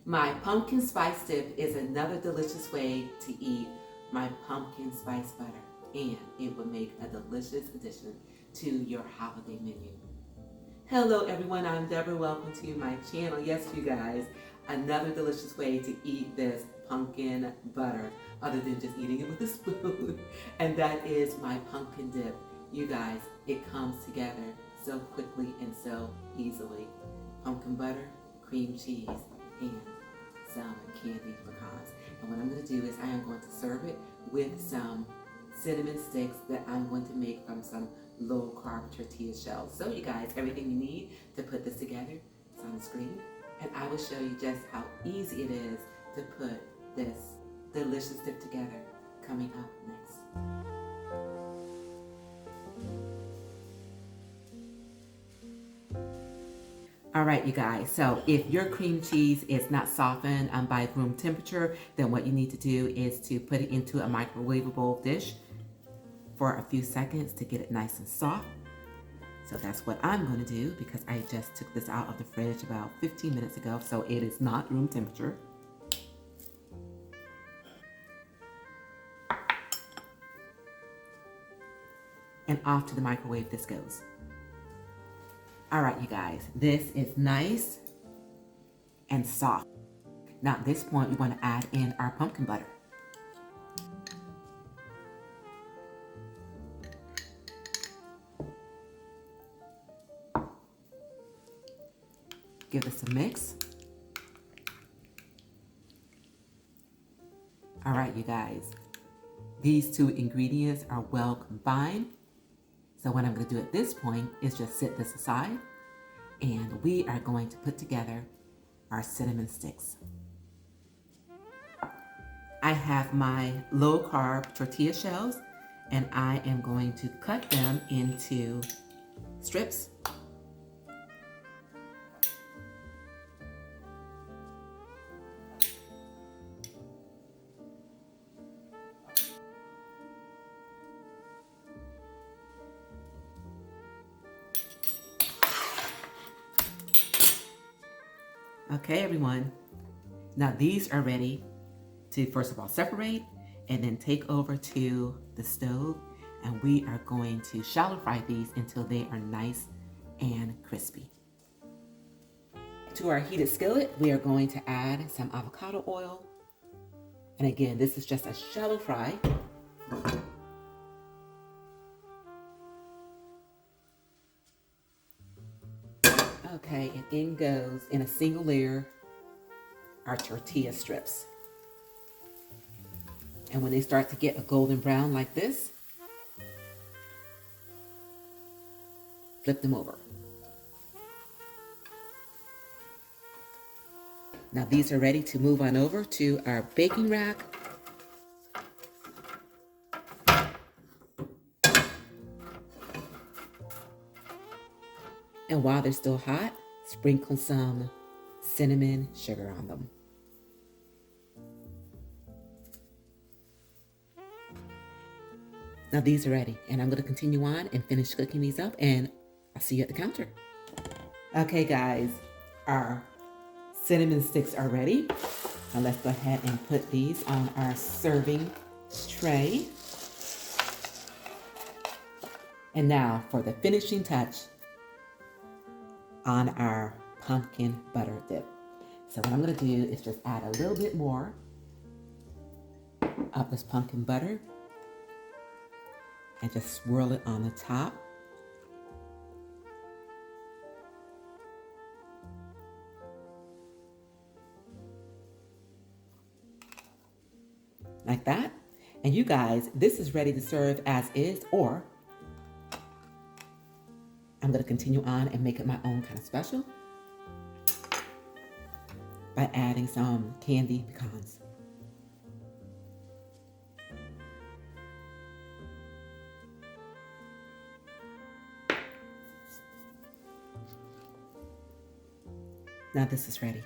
My pumpkin spice dip is another delicious way to eat my pumpkin spice butter, and it will make a delicious addition to your holiday menu. Hello everyone, I'm Deborah. Welcome to my channel. Yes, you guys, another delicious way to eat this pumpkin butter other than just eating it with a spoon, and that is my pumpkin dip. You guys, it comes together so quickly and so easily. Pumpkin butter, cream cheese, and some candied pecans. And what I'm going to do is I am going to serve it with some cinnamon sticks that I'm going to make from some low carb tortilla shells. So you guys, everything you need to put this together is on the screen, and I will show you just how easy it is to put this delicious dip together coming up next. All right, you guys, so if your cream cheese is not softened by room temperature, then what you need to do is to put it into a microwavable dish for a few seconds to get it nice and soft. So that's what I'm going to do because I just took this out of the fridge about 15 minutes ago, so it is not room temperature. And off to the microwave this goes. All right, you guys, this is nice and soft. Now at this point, we want to add in our pumpkin butter. Give this a mix. All right, you guys, these two ingredients are well combined. So what I'm going to do at this point is just set this aside, and we are going to put together our cinnamon sticks. I have my low carb tortilla shells, and I am going to cut them into strips. Okay, everyone. Now these are ready to, first of all, separate and then take over to the stove. And we are going to shallow fry these until they are nice and crispy. To our heated skillet, we are going to add some avocado oil. And again, this is just a shallow fry. Okay, and in goes, in a single layer, our tortilla strips. And when they start to get a golden brown like this, flip them over. Now these are ready to move on over to our baking rack. And while they're still hot, sprinkle some cinnamon sugar on them. Now these are ready, and I'm going to continue on and finish cooking these up, and I'll see you at the counter. Okay guys, our cinnamon sticks are ready. Now let's go ahead and put these on our serving tray. And now for the finishing touch on our pumpkin butter dip. So what I'm going to do is just add a little bit more of this pumpkin butter and just swirl it on the top. Like that. And you guys, this is ready to serve as is, or I'm going to continue on and make it my own kind of special by adding some candied pecans. Now this is ready.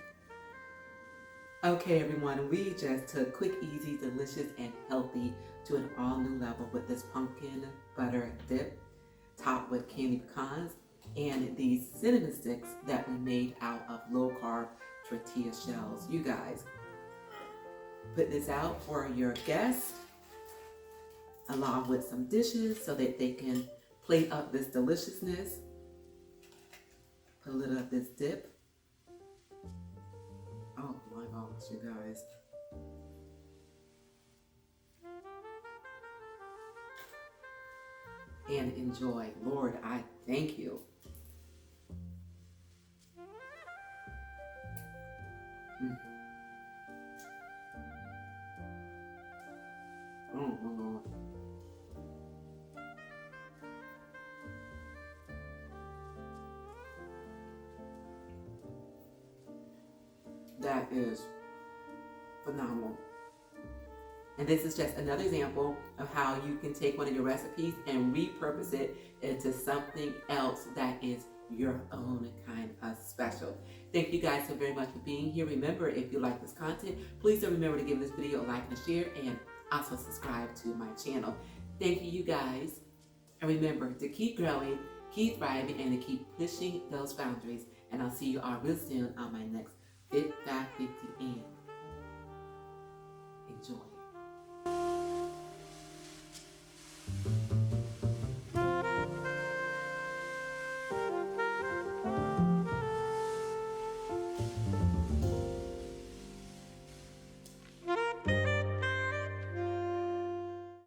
Okay, everyone, we just took quick, easy, delicious, and healthy to an all-new level with this pumpkin butter dip topped with candied pecans and these cinnamon sticks that we made out of low-carb tortilla shells. You guys, put this out for your guests along with some dishes so that they can plate up this deliciousness. Put a little of this dip. Oh my gosh, you guys. And enjoy. Lord, I thank you. Oh my Lord. That is phenomenal. And this is just another example of how you can take one of your recipes and repurpose it into something else that is your own kind of special. Thank you guys so very much for being here. Remember, if you like this content, please don't remember to give this video a like and a share, and also subscribe to my channel. Thank you, you guys. And remember to keep growing, keep thriving, and to keep pushing those boundaries. And I'll see you all real soon on my next Fit 550 and enjoy.